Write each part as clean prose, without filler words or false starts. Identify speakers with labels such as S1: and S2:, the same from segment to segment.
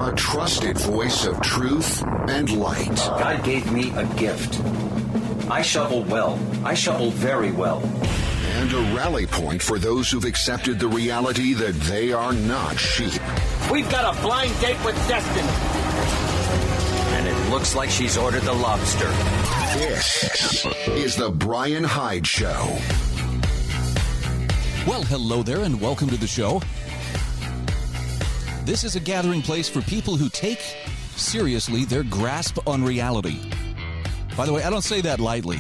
S1: a trusted voice of truth and light.
S2: God gave me a gift. I shovel well. I shovel very well.
S1: And a rally point for those who've accepted the reality that they are not sheep.
S3: We've got a blind date with destiny.
S4: And it looks like she's ordered the lobster.
S1: This is the Bryan Hyde Show.
S5: Well, hello there, and welcome to the show. This is a gathering place for people who take seriously their grasp on reality. By the way, I don't say that lightly.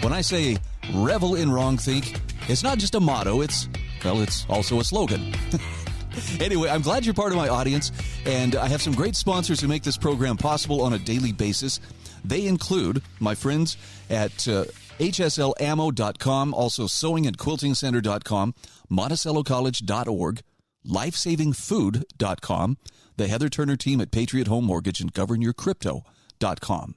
S5: When I say revel in wrongthink, it's not just a motto, it's also a slogan. Anyway, I'm glad you're part of my audience, and I have some great sponsors who make this program possible on a daily basis. They include my friends at HSLAmmo.com, also sewing and quilting center.com, MonticelloCollege.org, LifesavingFood.com, the Heather Turner team at Patriot Home Mortgage, and GovernYourCrypto.com.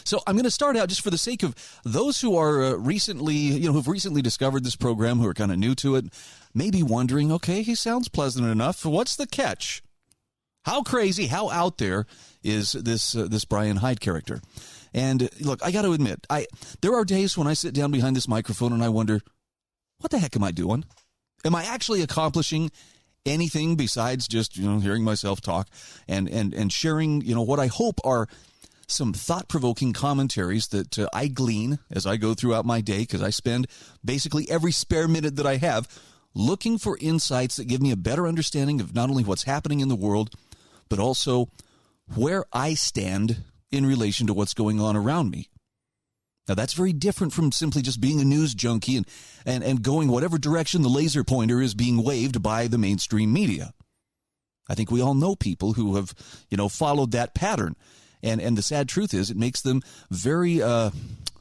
S5: So I'm going to start out just for the sake of those who are who've recently discovered this program, who are kind of new to it, maybe wondering, okay, he sounds pleasant enough. What's the catch? How crazy, how out there is this Bryan Hyde character? And look, I got to admit, there are days when I sit down behind this microphone and I wonder, what the heck am I doing? Am I actually accomplishing anything besides just, hearing myself talk and sharing, what I hope are some thought-provoking commentaries that I glean as I go throughout my day, because I spend basically every spare minute that I have looking for insights that give me a better understanding of not only what's happening in the world, but also where I stand in relation to what's going on around me. Now, that's very different from simply just being a news junkie and going whatever direction the laser pointer is being waved by the mainstream media. I think we all know people who have, followed that pattern. And the sad truth is it makes them very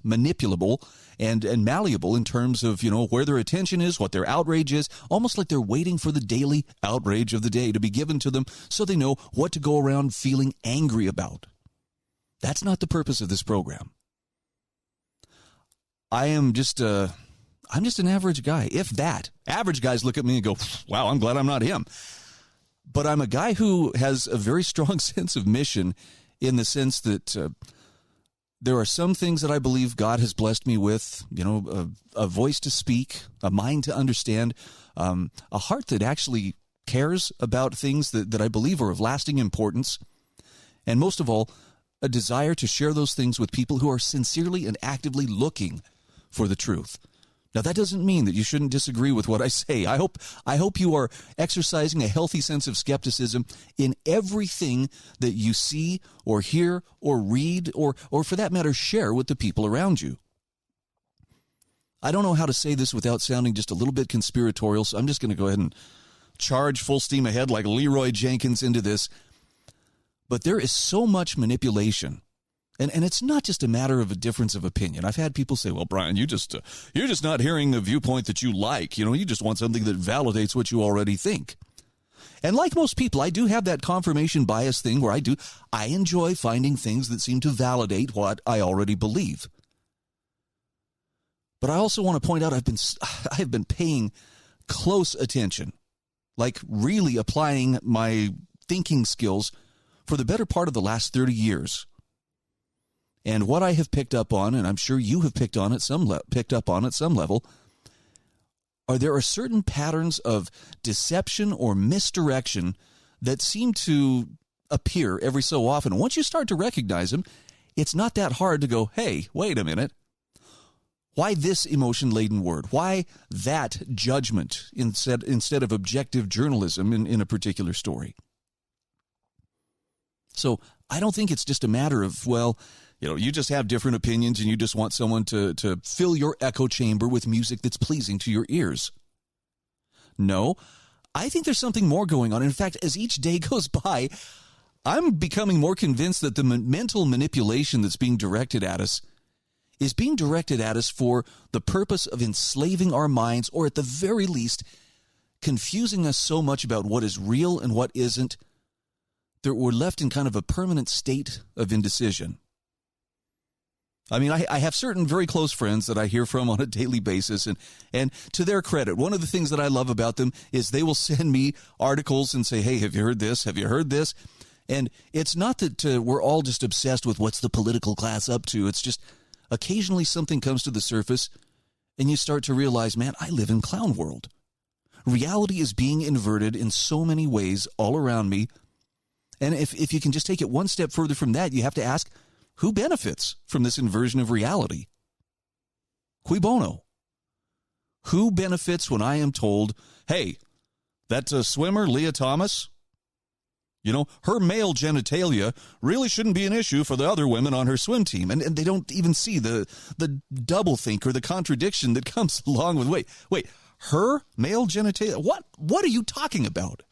S5: manipulable and malleable in terms of, where their attention is, what their outrage is, almost like they're waiting for the daily outrage of the day to be given to them so they know what to go around feeling angry about. That's not the purpose of this program. I'm just an average guy, if that. Average guys look at me and go, wow, I'm glad I'm not him. But I'm a guy who has a very strong sense of mission, in the sense that there are some things that I believe God has blessed me with, a voice to speak, a mind to understand, a heart that actually cares about things that I believe are of lasting importance, and most of all, a desire to share those things with people who are sincerely and actively looking for the truth. Now, that doesn't mean that you shouldn't disagree with what I say. I hope you are exercising a healthy sense of skepticism in everything that you see or hear or read or for that matter, share with the people around you. I don't know how to say this without sounding just a little bit conspiratorial, so I'm just going to go ahead and charge full steam ahead like Leroy Jenkins into this. But there is so much manipulation. And it's not just a matter of a difference of opinion. I've had people say, well, Bryan, you're just not hearing a viewpoint that you like. You just want something that validates what you already think. And like most people, I do have that confirmation bias thing where I enjoy finding things that seem to validate what I already believe. But I also want to point out I've been paying close attention, like really applying my thinking skills for the better part of the last 30 years. And what I have picked up on, and I'm sure you have picked up on at some level, there are certain patterns of deception or misdirection that seem to appear every so often. Once you start to recognize them, it's not that hard to go, hey, wait a minute. Why this emotion-laden word? Why that judgment instead of objective journalism in a particular story? So I don't think it's just a matter of, you just have different opinions and you just want someone to fill your echo chamber with music that's pleasing to your ears. No, I think there's something more going on. In fact, as each day goes by, I'm becoming more convinced that the mental manipulation that's being directed at us is being directed at us for the purpose of enslaving our minds, or at the very least, confusing us so much about what is real and what isn't, that we're left in kind of a permanent state of indecision. I mean, I have certain very close friends that I hear from on a daily basis, and to their credit, one of the things that I love about them is they will send me articles and say, hey, have you heard this? Have you heard this? And it's not that we're all just obsessed with what's the political class up to. It's just occasionally something comes to the surface, and you start to realize, man, I live in clown world. Reality is being inverted in so many ways all around me. And if you can just take it one step further from that, you have to ask, who benefits from this inversion of reality? Cui bono? Who benefits when I am told, hey, that swimmer, Leah Thomas, you know, her male genitalia really shouldn't be an issue for the other women on her swim team. And they don't even see the doublethink or the contradiction that comes along with, wait, her male genitalia? What are you talking about?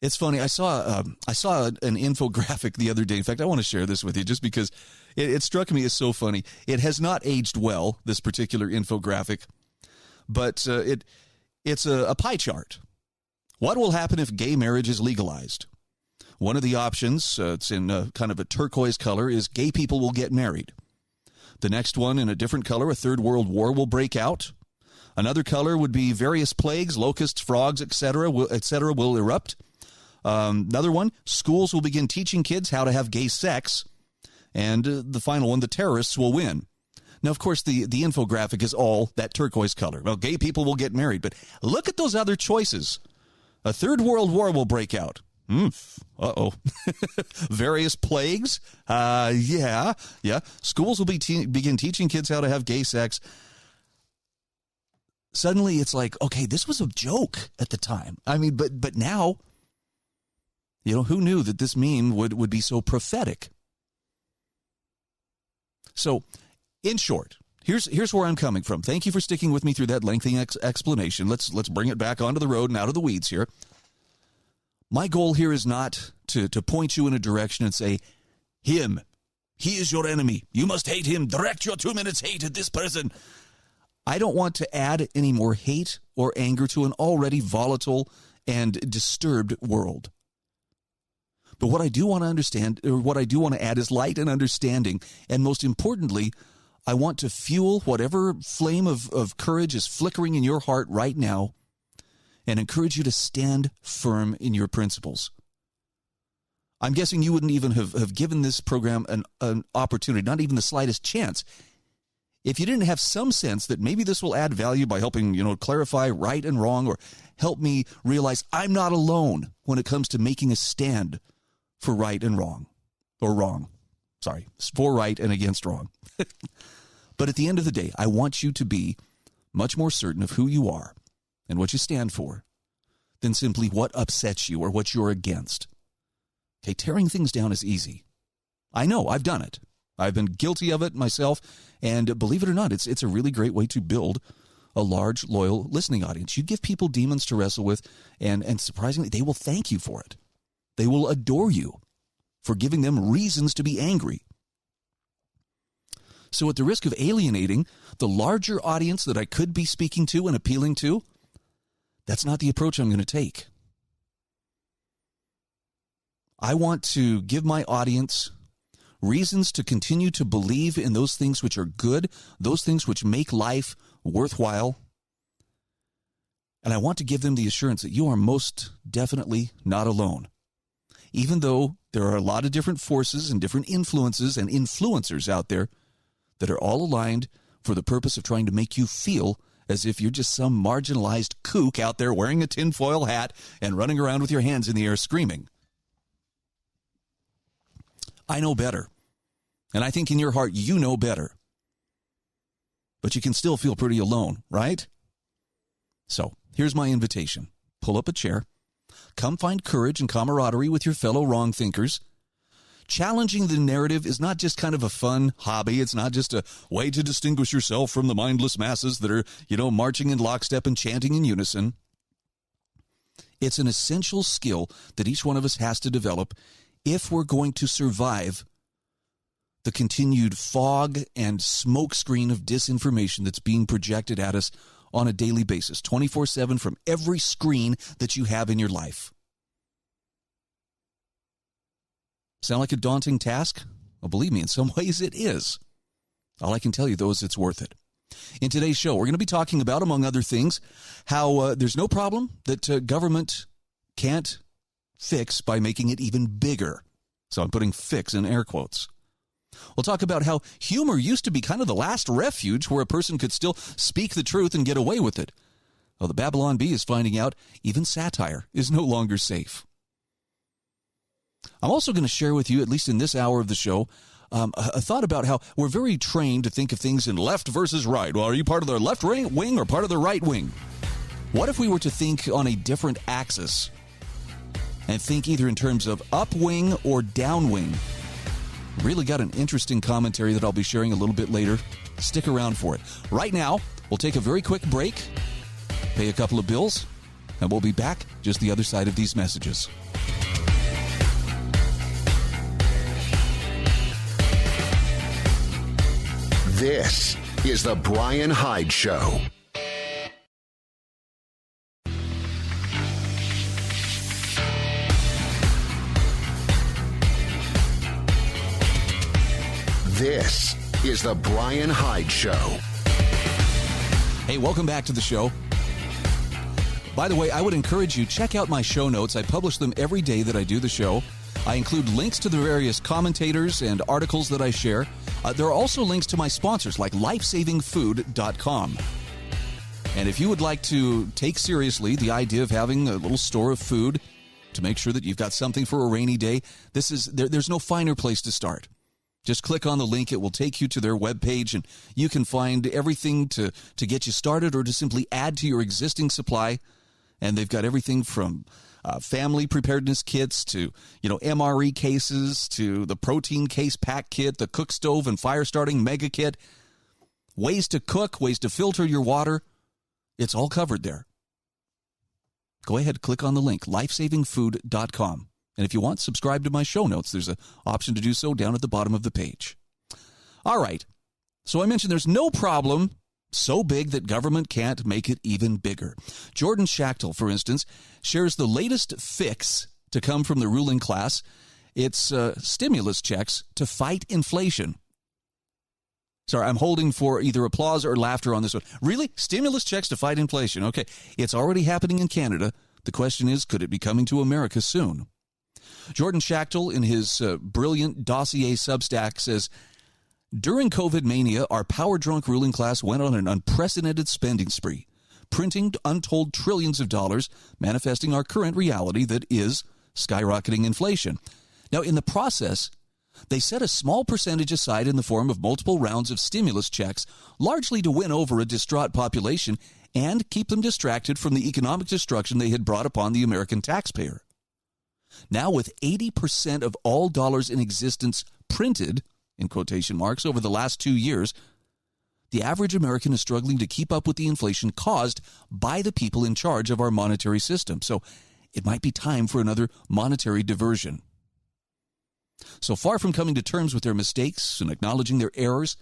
S5: It's funny. I saw an infographic the other day. In fact, I want to share this with you just because it struck me as so funny. It has not aged well, this particular infographic, but it's a pie chart. What will happen if gay marriage is legalized? One of the options, it's in kind of a turquoise color, is gay people will get married. The next one in a different color, a third world war will break out. Another color would be various plagues, locusts, frogs, etc. will erupt. Another one, schools will begin teaching kids how to have gay sex. And the final one, the terrorists will win. Now, of course, the infographic is all that turquoise color. Well, gay people will get married. But look at those other choices. A third world war will break out. Uh-oh. Various plagues. Yeah. Schools will begin teaching kids how to have gay sex. Suddenly, it's like, okay, this was a joke at the time. I mean, but now, you know, who knew that this meme would be so prophetic? So, in short, here's where I'm coming from. Thank you for sticking with me through that lengthy explanation. Let's bring it back onto the road and out of the weeds here. My goal here is not to point you in a direction and say, him, he is your enemy. You must hate him. Direct your 2 minutes hate at this person. I don't want to add any more hate or anger to an already volatile and disturbed world. But what I do want to understand, or what I do want to add, is light and understanding. And most importantly, I want to fuel whatever flame of courage is flickering in your heart right now and encourage you to stand firm in your principles. I'm guessing you wouldn't even have given this program an opportunity, not even the slightest chance, if you didn't have some sense that maybe this will add value by helping, you know, clarify right and wrong, or help me realize I'm not alone when it comes to making a stand for right and wrong, or wrong. Sorry, for right and against wrong. But at the end of the day, I want you to be much more certain of who you are and what you stand for than simply what upsets you or what you're against. Okay, tearing things down is easy. I know, I've done it. I've been guilty of it myself, and believe it or not, it's a really great way to build a large, loyal listening audience. You give people demons to wrestle with, and surprisingly, they will thank you for it. They will adore you for giving them reasons to be angry. So at the risk of alienating the larger audience that I could be speaking to and appealing to, that's not the approach I'm going to take. I want to give my audience reasons to continue to believe in those things which are good, those things which make life worthwhile. And I want to give them the assurance that you are most definitely not alone. Even though there are a lot of different forces and different influences and influencers out there that are all aligned for the purpose of trying to make you feel as if you're just some marginalized kook out there wearing a tinfoil hat and running around with your hands in the air screaming. I know better. And I think in your heart you know better. But you can still feel pretty alone, right? So, here's my invitation. Pull up a chair. Come find courage and camaraderie with your fellow wrong thinkers. Challenging the narrative is not just kind of a fun hobby. It's not just a way to distinguish yourself from the mindless masses that are, marching in lockstep and chanting in unison. It's an essential skill that each one of us has to develop if we're going to survive the continued fog and smokescreen of disinformation that's being projected at us on a daily basis, 24/7 from every screen that you have in your life. Sound like a daunting task? Well, believe me, in some ways it is. All I can tell you, though, is it's worth it. In today's show, we're going to be talking about, among other things, how there's no problem that government can't fix by making it even bigger. So I'm putting fix in air quotes. We'll talk about how humor used to be kind of the last refuge where a person could still speak the truth and get away with it. Well, the Babylon Bee is finding out even satire is no longer safe. I'm also going to share with you, at least in this hour of the show, a thought about how we're very trained to think of things in left versus right. Well, are you part of the left wing or part of the right wing? What if we were to think on a different axis and think either in terms of upwing or downwing? Really got an interesting commentary that I'll be sharing a little bit later. Stick around for it. Right now, we'll take a very quick break, pay a couple of bills, and we'll be back just the other side of these messages.
S1: This is the Bryan Hyde Show. This is the Bryan Hyde Show.
S5: Hey, welcome back to the show. By the way, I would encourage you, check out my show notes. I publish them every day that I do the show. I include links to the various commentators and articles that I share. There are also links to my sponsors like lifesavingfood.com. And if you would like to take seriously the idea of having a little store of food to make sure that you've got something for a rainy day, there's no finer place to start. Just click on the link. It will take you to their webpage, and you can find everything to get you started or to simply add to your existing supply. And they've got everything from family preparedness kits to, MRE cases to the protein case pack kit, the cook stove and fire starting mega kit, ways to cook, ways to filter your water. It's all covered there. Go ahead, click on the link, lifesavingfood.com. And if you want, subscribe to my show notes. There's an option to do so down at the bottom of the page. All right. So I mentioned there's no problem so big that government can't make it even bigger. Jordan Schachtel, for instance, shares the latest fix to come from the ruling class. It's stimulus checks to fight inflation. Sorry, I'm holding for either applause or laughter on this one. Really? Stimulus checks to fight inflation. Okay. It's already happening in Canada. The question is, could it be coming to America soon? Jordan Schachtel, in his brilliant dossier Substack, says, during COVID mania, our power-drunk ruling class went on an unprecedented spending spree, printing untold trillions of dollars, manifesting our current reality that is skyrocketing inflation. Now, in the process, they set a small percentage aside in the form of multiple rounds of stimulus checks, largely to win over a distraught population and keep them distracted from the economic destruction they had brought upon the American taxpayer. Now, with 80% of all dollars in existence printed, in quotation marks, over the last 2 years, the average American is struggling to keep up with the inflation caused by the people in charge of our monetary system. So it might be time for another monetary diversion. So far from coming to terms with their mistakes and acknowledging their errors,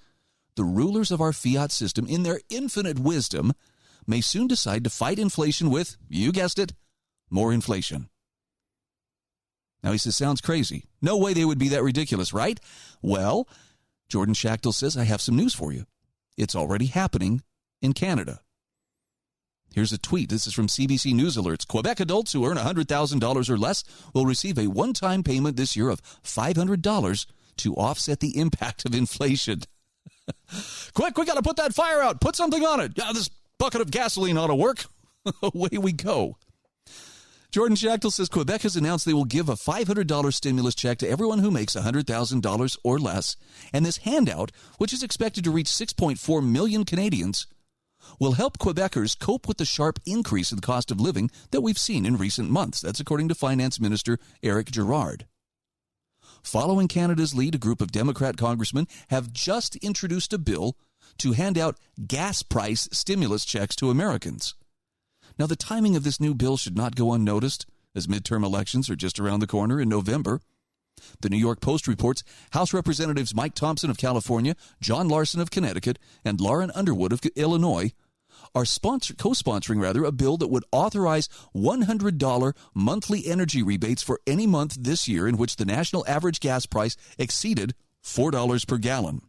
S5: the rulers of our fiat system, in their infinite wisdom, may soon decide to fight inflation with, you guessed it, more inflation. Now, he says, sounds crazy. No way they would be that ridiculous, right? Well, Jordan Schachtel says, I have some news for you. It's already happening in Canada. Here's a tweet. This is from CBC News Alerts. Quebec adults who earn $100,000 or less will receive a one-time payment this year of $500 to offset the impact of inflation. Quick, we got to put that fire out. Put something on it. Yeah, this bucket of gasoline ought to work. Away we go. Jordan Schachtel says Quebec has announced they will give a $500 stimulus check to everyone who makes $100,000 or less, and this handout, which is expected to reach 6.4 million Canadians, will help Quebecers cope with the sharp increase in the cost of living that we've seen in recent months. That's according to Finance Minister Eric Girard. Following Canada's lead, a group of Democrat congressmen have just introduced a bill to hand out gas price stimulus checks to Americans. Now, the timing of this new bill should not go unnoticed, as midterm elections are just around the corner in November. The New York Post reports House Representatives Mike Thompson of California, John Larson of Connecticut, and Lauren Underwood of Illinois are co-sponsoring a bill that would authorize $100 monthly energy rebates for any month this year in which the national average gas price exceeded $4 per gallon.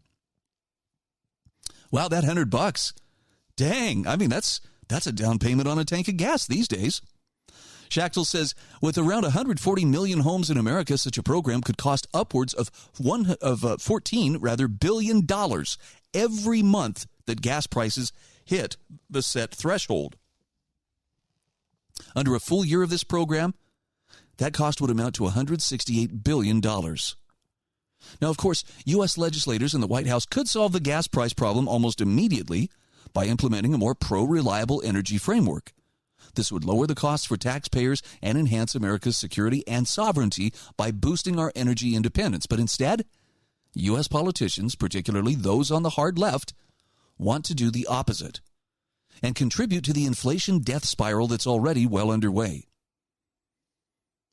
S5: Wow, that $100. Dang, I mean, that's a down payment on a tank of gas these days. Schachtel says, with around 140 million homes in America, such a program could cost upwards of $14 billion every month that gas prices hit the set threshold. Under a full year of this program, that cost would amount to $168 billion. Now, of course, U.S. legislators and the White House could solve the gas price problem almost immediately by implementing a more pro-reliable energy framework. This would lower the costs for taxpayers and enhance America's security and sovereignty by boosting our energy independence. But instead, U.S. politicians, particularly those on the hard left, want to do the opposite and contribute to the inflation death spiral that's already well underway.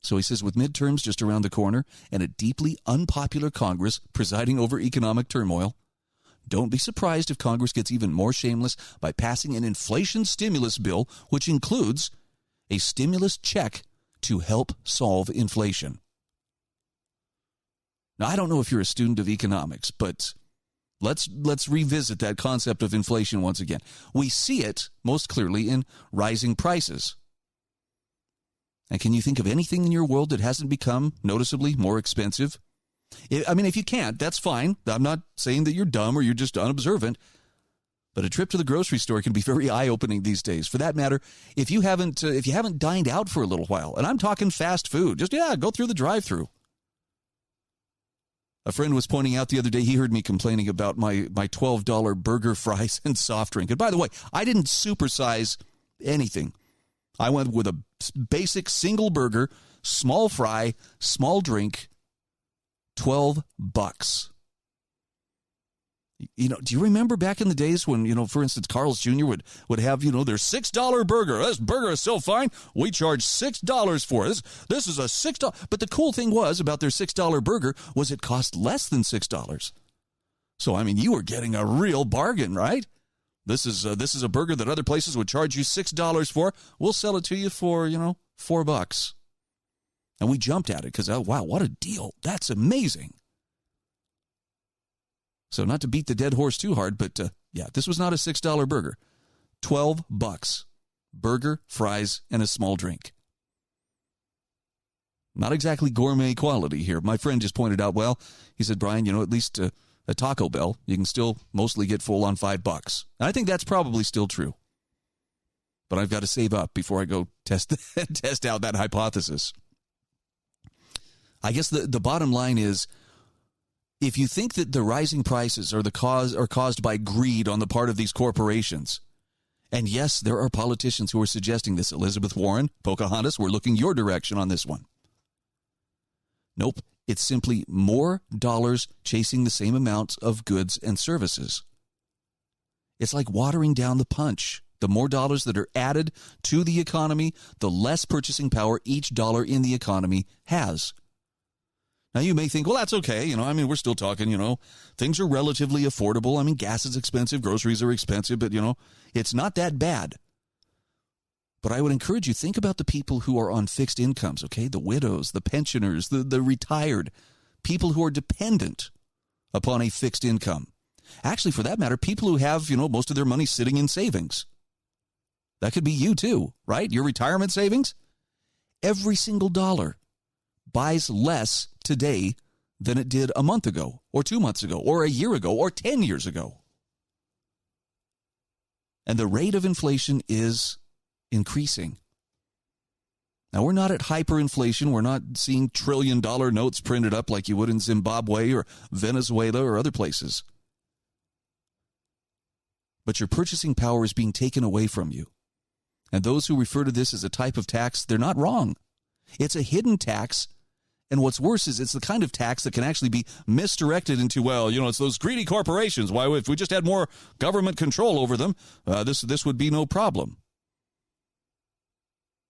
S5: So he says, with midterms just around the corner and a deeply unpopular Congress presiding over economic turmoil, don't be surprised if Congress gets even more shameless by passing an inflation stimulus bill, which includes a stimulus check to help solve inflation. Now, I don't know if you're a student of economics, but let's revisit that concept of inflation once again. We see it most clearly in rising prices. And can you think of anything in your world that hasn't become noticeably more expensive? I mean, if you can't, that's fine. I'm not saying that you're dumb or you're just unobservant. But a trip to the grocery store can be very eye-opening these days. For that matter, if you haven't dined out for a little while, and I'm talking fast food, just go through the drive-thru. A friend was pointing out the other day, he heard me complaining about my $12 burger, fries, and soft drink. And by the way, I didn't supersize anything. I went with a basic single burger, small fry, small drink, $12. Do you remember back in the days when, for instance, Carl's Jr. would have, their $6 burger. This burger is so fine, we charge $6 for it. This is a $6. But the cool thing was about their $6 burger was it cost less than $6. So, I mean, you were getting a real bargain, right? This is a burger that other places would charge you $6 for. We'll sell it to you for, $4. And we jumped at it because, oh, wow, what a deal. That's amazing. So not to beat the dead horse too hard, but this was not a $6 burger. $12. Burger, fries, and a small drink. Not exactly gourmet quality here. My friend just pointed out, he said, Brian, at least a Taco Bell, you can still mostly get full on $5. And I think that's probably still true. But I've got to save up before I go test out that hypothesis. I guess the bottom line is, if you think that the rising prices are caused by greed on the part of these corporations, and yes, there are politicians who are suggesting this. Elizabeth Warren, Pocahontas, we're looking your direction on this one. Nope, it's simply more dollars chasing the same amounts of goods and services. It's like watering down the punch. The more dollars that are added to the economy, the less purchasing power each dollar in the economy has. Now, you may think, well, that's okay. We're still talking, things are relatively affordable. Gas is expensive, groceries are expensive, but, it's not that bad. But I would encourage you, think about the people who are on fixed incomes, okay? The widows, the pensioners, the retired, people who are dependent upon a fixed income. Actually, for that matter, people who have, most of their money sitting in savings. That could be you too, right? Your retirement savings? Every single dollar buys less today than it did a month ago, or 2 months ago, or a year ago, or 10 years ago. And the rate of inflation is increasing. Now, we're not at hyperinflation. We're not seeing trillion-dollar notes printed up like you would in Zimbabwe or Venezuela or other places. But your purchasing power is being taken away from you. And those who refer to this as a type of tax, they're not wrong. It's a hidden tax. And what's worse is it's the kind of tax that can actually be misdirected into, it's those greedy corporations. Why, if we just had more government control over them, this would be no problem.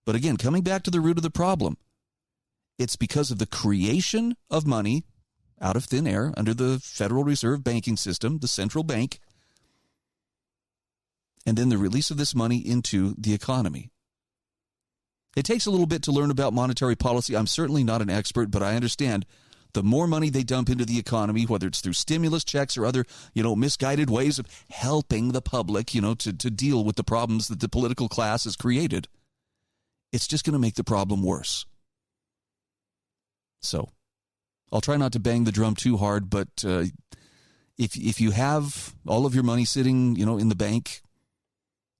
S5: But again, coming back to the root of the problem, it's because of the creation of money out of thin air under the Federal Reserve banking system, the central bank, and then the release of this money into the economy. It takes a little bit to learn about monetary policy. I'm certainly not an expert, but I understand the more money they dump into the economy, whether it's through stimulus checks or other, misguided ways of helping the public, to deal with the problems that the political class has created, it's just going to make the problem worse. So I'll try not to bang the drum too hard, but if you have all of your money sitting, in the bank,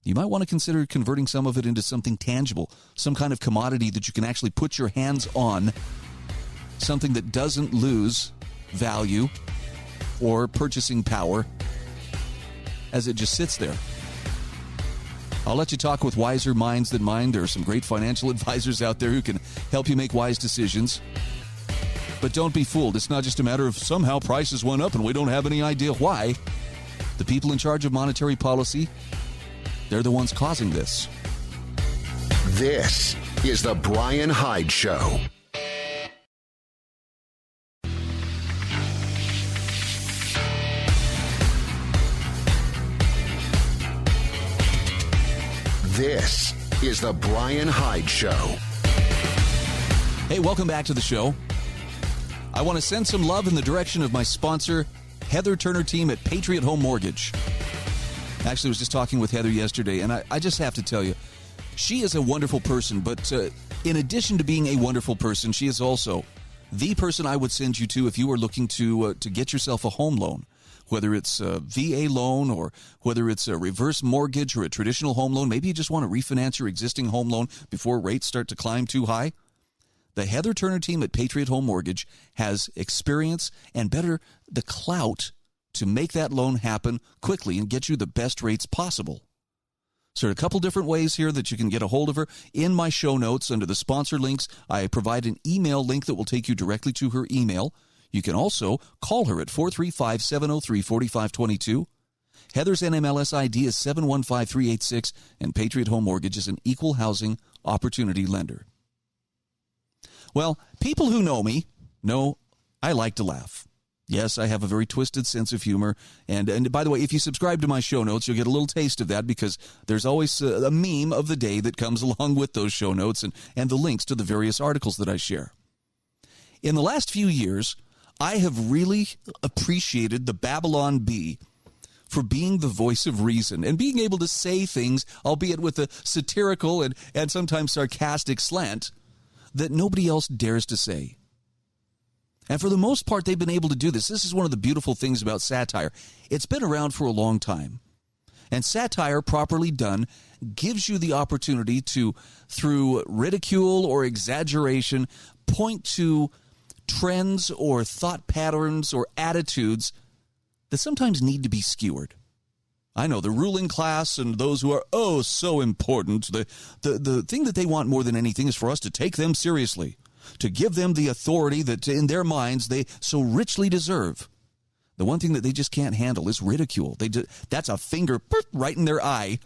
S5: you might want to consider converting some of it into something tangible, some kind of commodity that you can actually put your hands on, something that doesn't lose value or purchasing power as it just sits there. I'll let you talk with wiser minds than mine. There are some great financial advisors out there who can help you make wise decisions. But don't be fooled. It's not just a matter of somehow prices went up and we don't have any idea why. The people in charge of monetary policy, they're the ones causing this.
S1: This is the Bryan Hyde Show. This is the Bryan Hyde Show.
S5: Hey, welcome back to the show. I want to send some love in the direction of my sponsor, Heather Turner team at Patriot Home Mortgage. Actually, I was just talking with Heather yesterday, and I just have to tell you, she is a wonderful person, but in addition to being a wonderful person, she is also the person I would send you to if you were looking to get yourself a home loan. Whether it's a VA loan or whether it's a reverse mortgage or a traditional home loan, maybe you just want to refinance your existing home loan before rates start to climb too high. The Heather Turner team at Patriot Home Mortgage has experience and better, the clout to make that loan happen quickly and get you the best rates possible. So there are a couple different ways here that you can get a hold of her. In my show notes under the sponsor links, I provide an email link that will take you directly to her email. You can also call her at 435-703-4522. Heather's NMLS ID is 715386, and Patriot Home Mortgage is an equal housing opportunity lender. Well, people who know me know I like to laugh. Yes, I have a very twisted sense of humor. And by the way, if you subscribe to my show notes, you'll get a little taste of that because there's always a meme of the day that comes along with those show notes and the links to the various articles that I share. In the last few years, I have really appreciated the Babylon Bee for being the voice of reason and being able to say things, albeit with a satirical and sometimes sarcastic slant, that nobody else dares to say. And for the most part, they've been able to do this. This is one of the beautiful things about satire. It's been around for a long time. And satire, properly done, gives you the opportunity to, through ridicule or exaggeration, point to trends or thought patterns or attitudes that sometimes need to be skewered. I know the ruling class and those who are so important, the thing that they want more than anything is for us to take them seriously, to give them the authority that in their minds they so richly deserve. The one thing that they just can't handle is ridicule. That's a finger right in their eye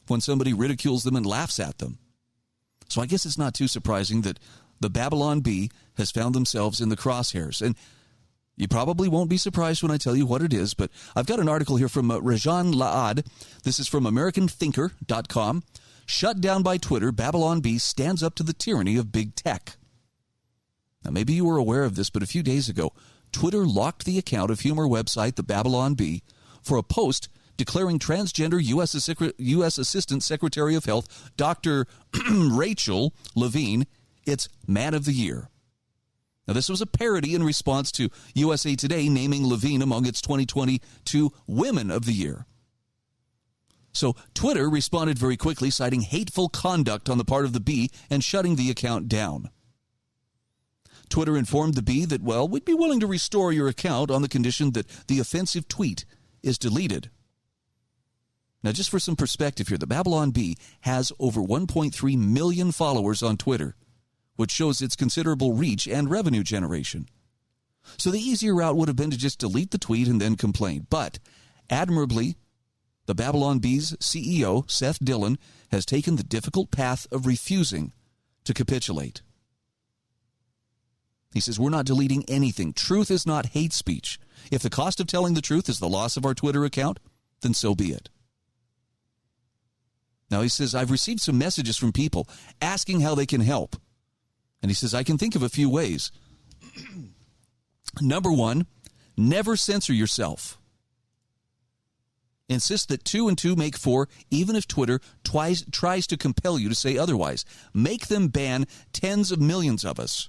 S5: when somebody ridicules them and laughs at them. So I guess it's not too surprising that the Babylon Bee has found themselves in the crosshairs. And you probably won't be surprised when I tell you what it is, but I've got an article here from Rajan Laad. This is from AmericanThinker.com. Shut down by Twitter, Babylon Bee stands up to the tyranny of big tech. Now, maybe you were aware of this, but a few days ago, Twitter locked the account of humor website The Babylon Bee for a post declaring transgender U.S. Assistant Secretary of Health Dr. Rachel Levine its Man of the Year. Now, this was a parody in response to USA Today naming Levine among its 2022 Women of the Year. So Twitter responded very quickly, citing hateful conduct on the part of the Bee and shutting the account down. Twitter informed the Bee that, well, we'd be willing to restore your account on the condition that the offensive tweet is deleted. Now, just for some perspective here, the Babylon Bee has over 1.3 million followers on Twitter, which shows its considerable reach and revenue generation. So the easier route would have been to just delete the tweet and then complain. But, admirably, the Babylon Bee's CEO, Seth Dillon, has taken the difficult path of refusing to capitulate. He says, we're not deleting anything. Truth is not hate speech. If the cost of telling the truth is the loss of our Twitter account, then so be it. Now, he says, I've received some messages from people asking how they can help. And he says, I can think of a few ways. Number one, never censor yourself. Insist that 2 and 2 make 4, even if Twitter tries to compel you to say otherwise. Make them ban tens of millions of us.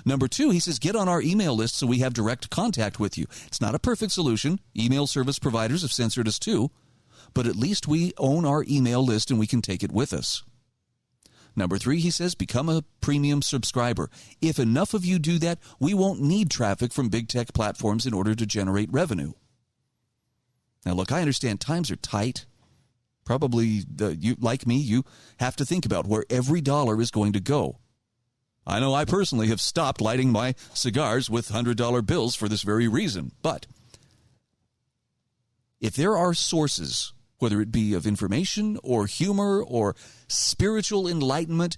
S5: Number two, he says, get on our email list so we have direct contact with you. It's not a perfect solution. Email service providers have censored us too. But at least we own our email list and we can take it with us. Number three, he says, become a premium subscriber. If enough of you do that, we won't need traffic from big tech platforms in order to generate revenue. Now, look, I understand times are tight. Probably, you, like me, you have to think about where every dollar is going to go. I know I personally have stopped lighting my cigars with $100 bills for this very reason. But if there are sources, whether it be of information or humor or spiritual enlightenment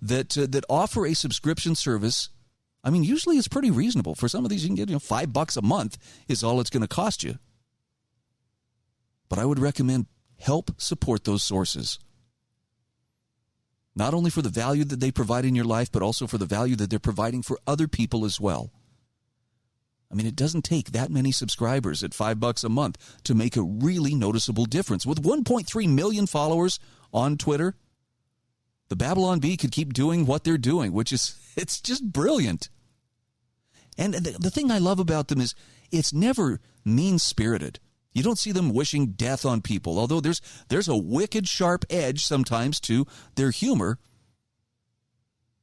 S5: that offer a subscription service, I mean, usually it's pretty reasonable. For some of these, you can get $5 a month is all it's going to cost you. But I would recommend help support those sources. Not only for the value that they provide in your life, but also for the value that they're providing for other people as well. I mean, it doesn't take that many subscribers at $5 a month to make a really noticeable difference. With 1.3 million followers on Twitter, the Babylon Bee could keep doing what they're doing, which is, it's just brilliant. And the thing I love about them is it's never mean-spirited. You don't see them wishing death on people, although there's a wicked sharp edge sometimes to their humor.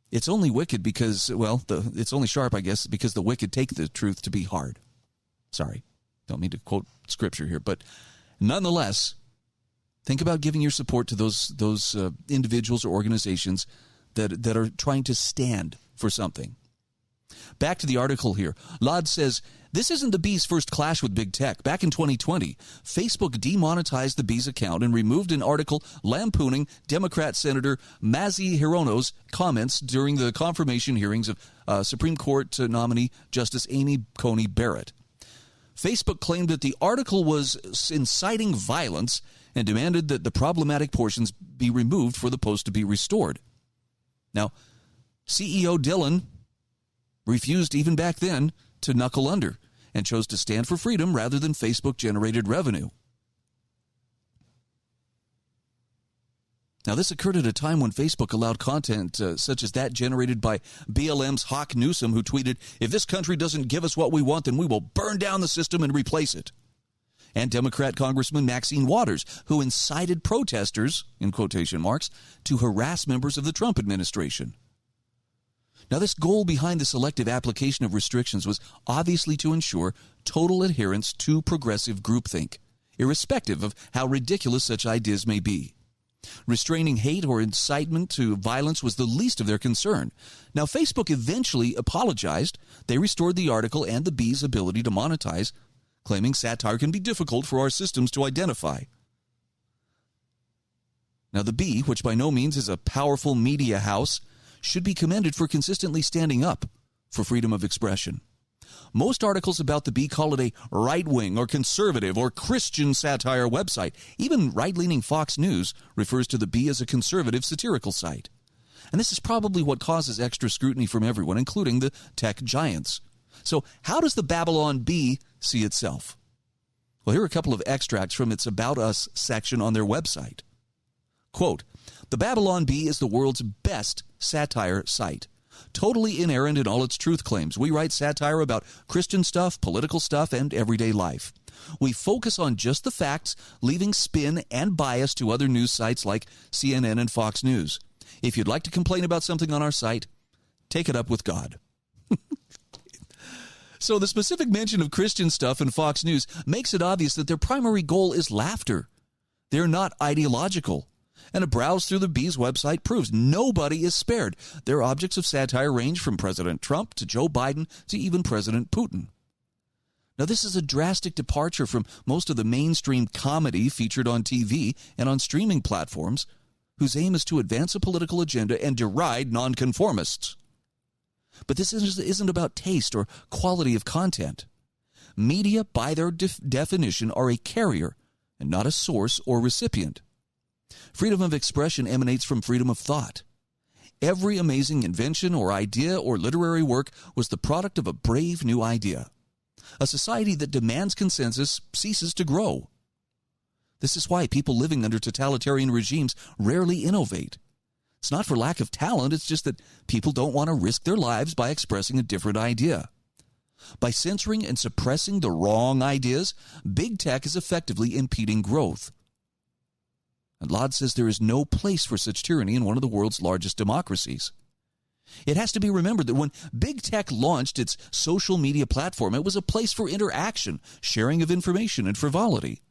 S5: It's only wicked because, well, it's only sharp, I guess, because the wicked take the truth to be hard. Sorry, don't mean to quote scripture here, but nonetheless, think about giving your support to those individuals or organizations that are trying to stand for something. Back to the article here. Laud says, this isn't the Bee's first clash with big tech. Back in 2020, Facebook demonetized the Bee's account and removed an article lampooning Democrat Senator Mazie Hirono's comments during the confirmation hearings of Supreme Court nominee Justice Amy Coney Barrett. Facebook claimed that the article was inciting violence and demanded that the problematic portions be removed for the post to be restored. Now, CEO Dillon refused even back then to knuckle under and chose to stand for freedom rather than Facebook-generated revenue. Now, this occurred at a time when Facebook allowed content such as that generated by BLM's Hawk Newsom, who tweeted, if this country doesn't give us what we want, then we will burn down the system and replace it. And Democrat Congressman Maxine Waters, who incited protesters, in quotation marks, to harass members of the Trump administration. Now, this goal behind the selective application of restrictions was obviously to ensure total adherence to progressive groupthink, irrespective of how ridiculous such ideas may be. Restraining hate or incitement to violence was the least of their concern. Now, Facebook eventually apologized. They restored the article and the Bee's ability to monetize, claiming satire can be difficult for our systems to identify. Now, the Bee, which by no means is a powerful media house, should be commended for consistently standing up for freedom of expression. Most articles about the Bee call it a right-wing or conservative or Christian satire website. Even right-leaning Fox News refers to the Bee as a conservative satirical site. And this is probably what causes extra scrutiny from everyone, including the tech giants. So how does the Babylon Bee see itself? Well, here are a couple of extracts from its About Us section on their website. Quote, the Babylon Bee is the world's best satire site. Totally inerrant in all its truth claims. We write satire about Christian stuff, political stuff, and everyday life. We focus on just the facts, leaving spin and bias to other news sites like CNN and Fox News. If you'd like to complain about something on our site, take it up with God. So the specific mention of Christian stuff in Fox News makes it obvious that their primary goal is laughter. They're not ideological. And a browse through the Bee's website proves nobody is spared. Their objects of satire range from President Trump to Joe Biden to even President Putin. Now, this is a drastic departure from most of the mainstream comedy featured on TV and on streaming platforms, whose aim is to advance a political agenda and deride nonconformists. But this isn't about taste or quality of content. Media, by their definition, are a carrier and not a source or recipient. Freedom of expression emanates from freedom of thought. Every amazing invention or idea or literary work was the product of a brave new idea. A society that demands consensus ceases to grow. This is why people living under totalitarian regimes rarely innovate. It's not for lack of talent, it's just that people don't want to risk their lives by expressing a different idea. By censoring and suppressing the wrong ideas, big tech is effectively impeding growth. And Laud says there is no place for such tyranny in one of the world's largest democracies. It has to be remembered that when big tech launched its social media platform, it was a place for interaction, sharing of information, and frivolity.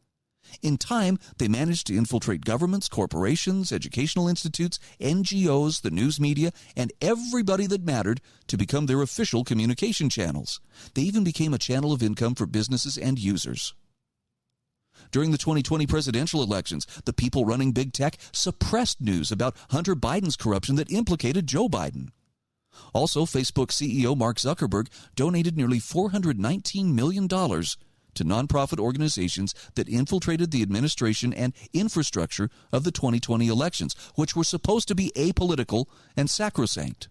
S5: In time, they managed to infiltrate governments, corporations, educational institutes, NGOs, the news media, and everybody that mattered to become their official communication channels. They even became a channel of income for businesses and users. During the 2020 presidential elections, the people running big tech suppressed news about Hunter Biden's corruption that implicated Joe Biden. Also, Facebook CEO Mark Zuckerberg donated nearly $419 million to nonprofit organizations that infiltrated the administration and infrastructure of the 2020 elections, which were supposed to be apolitical and sacrosanct.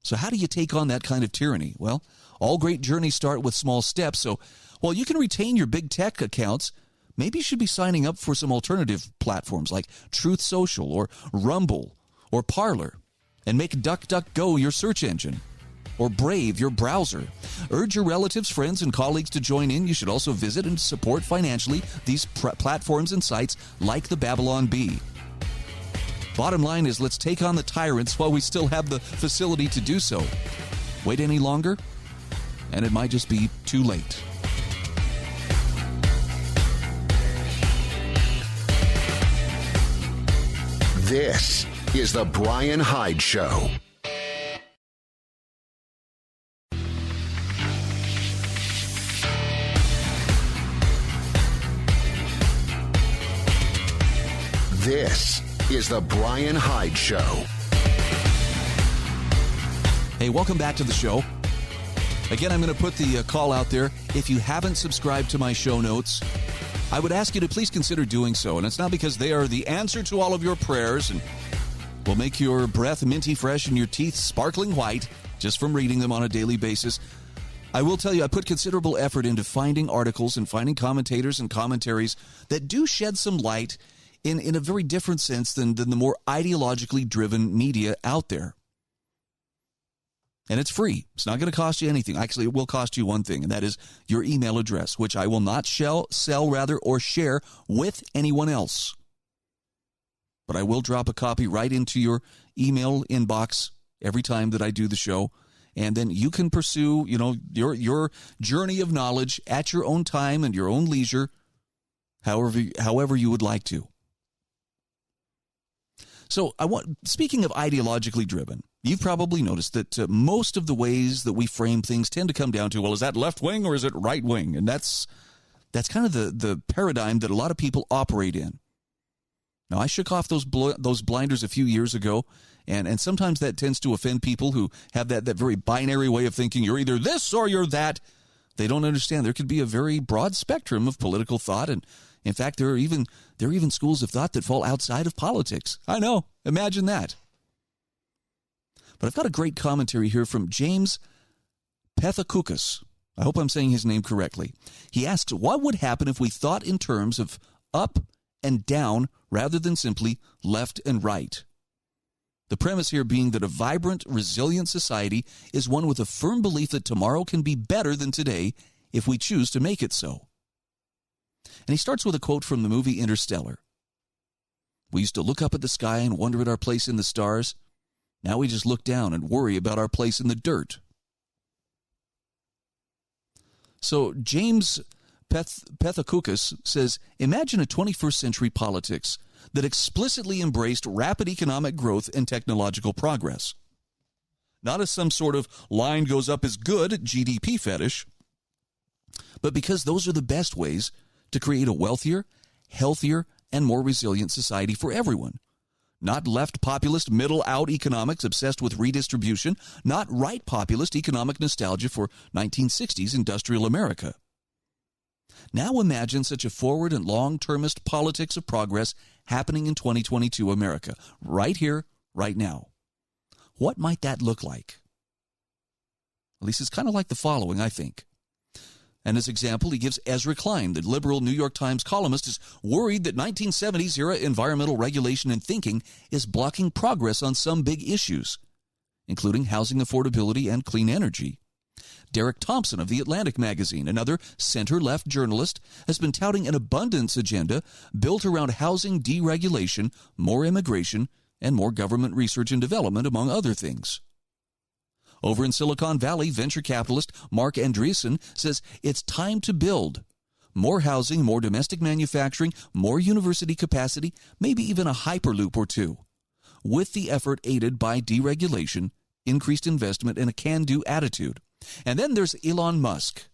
S5: So how do you take on that kind of tyranny? Well, all great journeys start with small steps, so while you can retain your big tech accounts, maybe you should be signing up for some alternative platforms like Truth Social or Rumble or Parler, and make DuckDuckGo your search engine, or Brave your browser. Urge your relatives, friends, and colleagues to join in. You should also visit and support financially these platforms and sites like the Babylon Bee. Bottom line is, let's take on the tyrants while we still have the facility to do so. Wait any longer, and it might just be too late.
S1: This is the Bryan Hyde Show. This is the Bryan Hyde Show.
S5: Hey, welcome back to the show. Again, I'm going to put the call out there. If you haven't subscribed to my show notes, I would ask you to please consider doing so. And it's not because they are the answer to all of your prayers and will make your breath minty fresh and your teeth sparkling white just from reading them on a daily basis. I will tell you, I put considerable effort into finding articles and finding commentators and commentaries that do shed some light in a very different sense than the more ideologically driven media out there. And it's free. It's not going to cost you anything. Actually, it will cost you one thing, and that is your email address, which I will not sell or share with anyone else. But I will drop a copy right into your email inbox every time that I do the show, and then you can pursue, your journey of knowledge at your own time and your own leisure, however you would like to. So speaking of ideologically driven, you've probably noticed that most of the ways that we frame things tend to come down to, well, is that left wing or is it right wing? And that's kind of the paradigm that a lot of people operate in. Now, I shook off those blinders a few years ago, and sometimes that tends to offend people who have that very binary way of thinking. You're either this or you're that. They don't understand there could be a very broad spectrum of political thought, and in fact, there are even schools of thought that fall outside of politics. I know. Imagine that. But I've got a great commentary here from James Pethokoukis. I hope I'm saying his name correctly. He asks, what would happen if we thought in terms of up and down rather than simply left and right? The premise here being that a vibrant, resilient society is one with a firm belief that tomorrow can be better than today if we choose to make it so. And he starts with a quote from the movie Interstellar. We used to look up at the sky and wonder at our place in the stars. Now we just look down and worry about our place in the dirt. So James Pethokoukis says, imagine a 21st century politics that explicitly embraced rapid economic growth and technological progress. Not as some sort of line goes up is good GDP fetish, but because those are the best ways to create a wealthier, healthier, and more resilient society for everyone. Not left populist middle-out economics obsessed with redistribution, not right populist economic nostalgia for 1960s industrial America. Now imagine such a forward and long-termist politics of progress happening in 2022 America, right here, right now. What might that look like? At least it's kind of like the following, I think. And as example, he gives Ezra Klein, the liberal New York Times columnist, is worried that 1970s-era environmental regulation and thinking is blocking progress on some big issues, including housing affordability and clean energy. Derek Thompson of The Atlantic magazine, another center-left journalist, has been touting an abundance agenda built around housing deregulation, more immigration, and more government research and development, among other things. Over in Silicon Valley, venture capitalist Mark Andreessen says it's time to build more housing, more domestic manufacturing, more university capacity, maybe even a hyperloop or two, with the effort aided by deregulation, increased investment, and a can-do attitude. And then there's Elon Musk,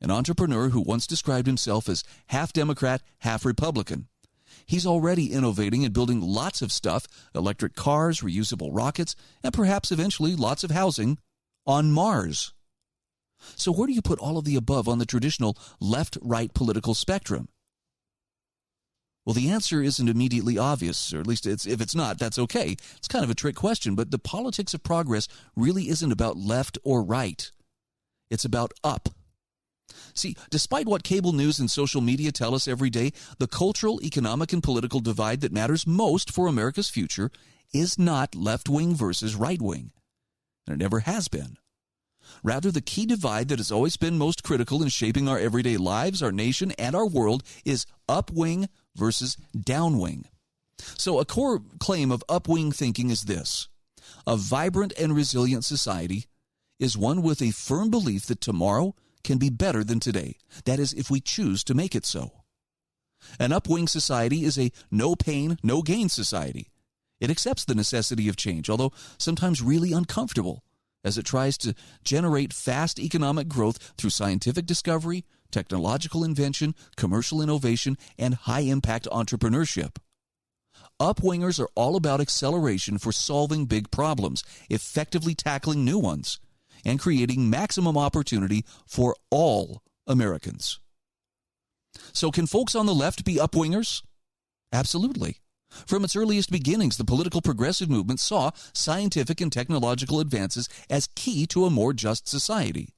S5: an entrepreneur who once described himself as half Democrat, half Republican. He's already innovating and building lots of stuff, electric cars, reusable rockets, and perhaps eventually lots of housing on Mars. So where do you put all of the above on the traditional left-right political spectrum? Well, the answer isn't immediately obvious, or at least if it's not, that's okay. It's kind of a trick question, but the politics of progress really isn't about left or right. It's about up. See, despite what cable news and social media tell us every day, the cultural, economic, and political divide that matters most for America's future is not left-wing versus right-wing. And it never has been. Rather, the key divide that has always been most critical in shaping our everyday lives, our nation, and our world is up-wing versus down-wing. So a core claim of up-wing thinking is this: a vibrant and resilient society is one with a firm belief that tomorrow can be better than today. That is, if we choose to make it so. An up-wing society is a no-pain, no-gain society. It accepts the necessity of change, although sometimes really uncomfortable, as it tries to generate fast economic growth through scientific discovery, technological invention, commercial innovation, and high-impact entrepreneurship. Up-wingers are all about acceleration for solving big problems, effectively tackling new ones, and creating maximum opportunity for all Americans. So can folks on the left be up-wingers? Absolutely. From its earliest beginnings, the political progressive movement saw scientific and technological advances as key to a more just society.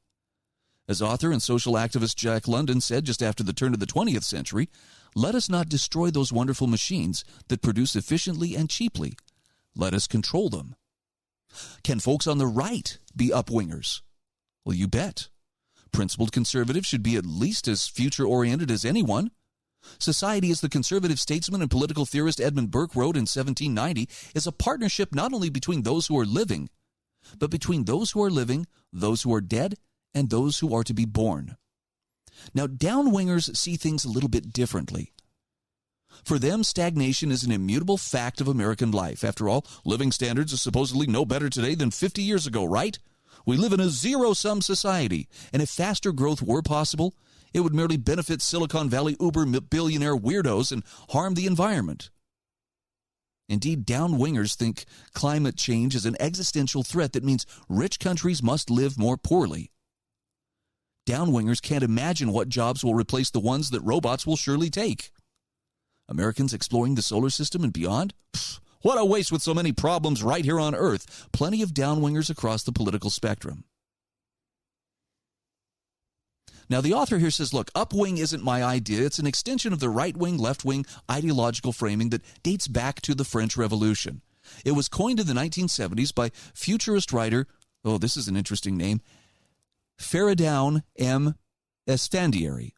S5: As author and social activist Jack London said just after the turn of the 20th century, let us not destroy those wonderful machines that produce efficiently and cheaply. Let us control them. Can folks on the right be up-wingers? Well, you bet. Principled conservatives should be at least as future-oriented as anyone. Society, as the conservative statesman and political theorist Edmund Burke wrote in 1790, is a partnership not only between those who are living, but between those who are living, those who are dead, and those who are to be born. Now, downwingers see things a little bit differently. For them, stagnation is an immutable fact of American life. After all, living standards are supposedly no better today than 50 years ago, right? We live in a zero-sum society, and if faster growth were possible, it would merely benefit Silicon Valley uber-billionaire weirdos and harm the environment. Indeed, downwingers think climate change is an existential threat that means rich countries must live more poorly. Downwingers can't imagine what jobs will replace the ones that robots will surely take. Americans exploring the solar system and beyond? Pfft, what a waste with so many problems right here on Earth. Plenty of downwingers across the political spectrum. Now, the author here says, look, upwing isn't my idea. It's an extension of the right-wing, left-wing ideological framing that dates back to the French Revolution. It was coined in the 1970s by futurist writer, oh, this is an interesting name, Feridoun M. Esfandiari.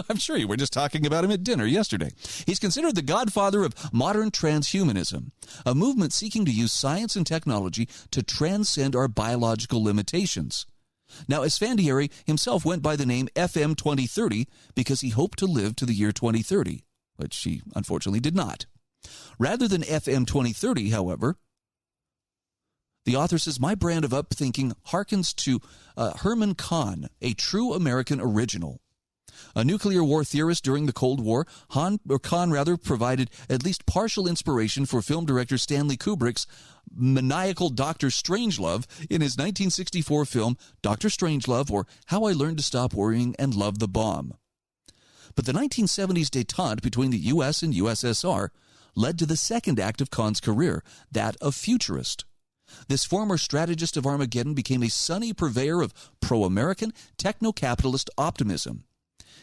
S5: I'm sure you were just talking about him at dinner yesterday. He's considered the godfather of modern transhumanism, a movement seeking to use science and technology to transcend our biological limitations. Now, Esfandiari himself went by the name FM 2030 because he hoped to live to the year 2030, which he unfortunately did not. Rather than FM 2030, however, the author says, my brand of upthinking harkens to Herman Kahn, a true American original. A nuclear war theorist during the Cold War, Kahn provided at least partial inspiration for film director Stanley Kubrick's maniacal Dr. Strangelove in his 1964 film Dr. Strangelove, or How I Learned to Stop Worrying and Love the Bomb. But the 1970s détente between the U.S. and USSR led to the second act of Kahn's career, that of futurist. This former strategist of Armageddon became a sunny purveyor of pro-American, techno-capitalist optimism.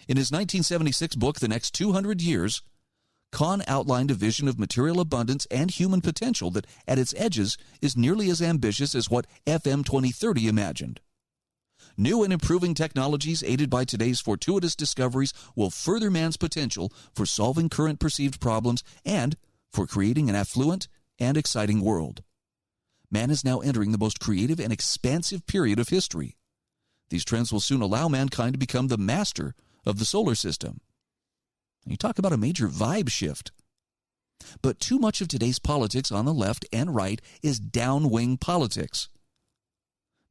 S5: In his 1976 book, The Next 200 Years, Kahn outlined a vision of material abundance and human potential that, at its edges, is nearly as ambitious as what FM 2030 imagined. New and improving technologies aided by today's fortuitous discoveries will further man's potential for solving current perceived problems and for creating an affluent and exciting world. Man is now entering the most creative and expansive period of history. These trends will soon allow mankind to become the master of the solar system. You talk about a major vibe shift. But too much of today's politics on the left and right is downwing politics.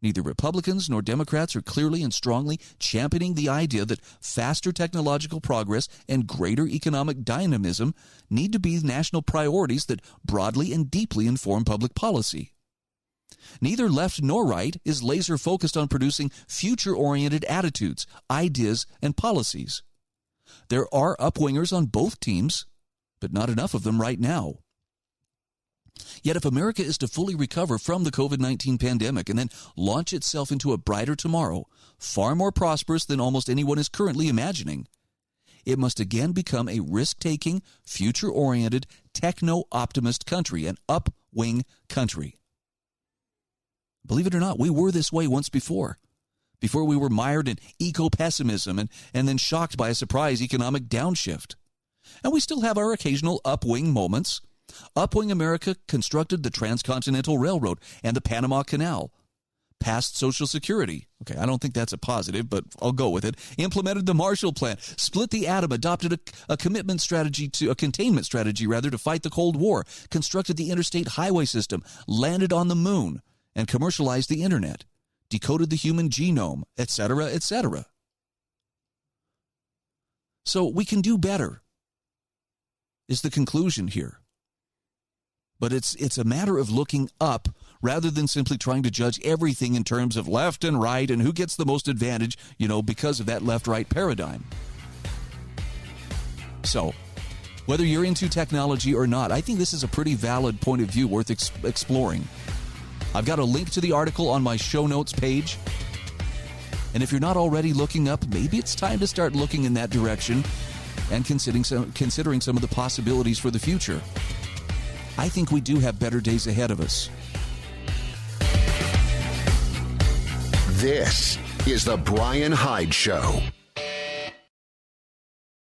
S5: Neither Republicans nor Democrats are clearly and strongly championing the idea that faster technological progress and greater economic dynamism need to be national priorities that broadly and deeply inform public policy. Neither left nor right is laser focused on producing future-oriented attitudes, ideas, and policies. There are upwingers on both teams, but not enough of them right now. Yet if America is to fully recover from the COVID-19 pandemic and then launch itself into a brighter tomorrow, far more prosperous than almost anyone is currently imagining, it must again become a risk-taking, future-oriented, techno-optimist country, an upwing country. Believe it or not, we were this way once before we were mired in eco-pessimism and then shocked by a surprise economic downshift. And we still have our occasional upwing moments. Upwing America constructed the Transcontinental Railroad and the Panama Canal, passed Social Security. Okay, I don't think that's a positive, but I'll go with it. Implemented the Marshall Plan, split the atom, adopted a containment strategy to fight the Cold War, constructed the interstate highway system, landed on the moon, and commercialized the internet, decoded the human genome, etc., etc. So we can do better, is the conclusion here. But it's a matter of looking up rather than simply trying to judge everything in terms of left and right and who gets the most advantage, because of that left-right paradigm. So, whether you're into technology or not, I think this is a pretty valid point of view worth exploring. I've got a link to the article on my show notes page. And if you're not already looking up, maybe it's time to start looking in that direction and considering some of the possibilities for the future. I think we do have better days ahead of us.
S1: This is the Bryan Hyde Show.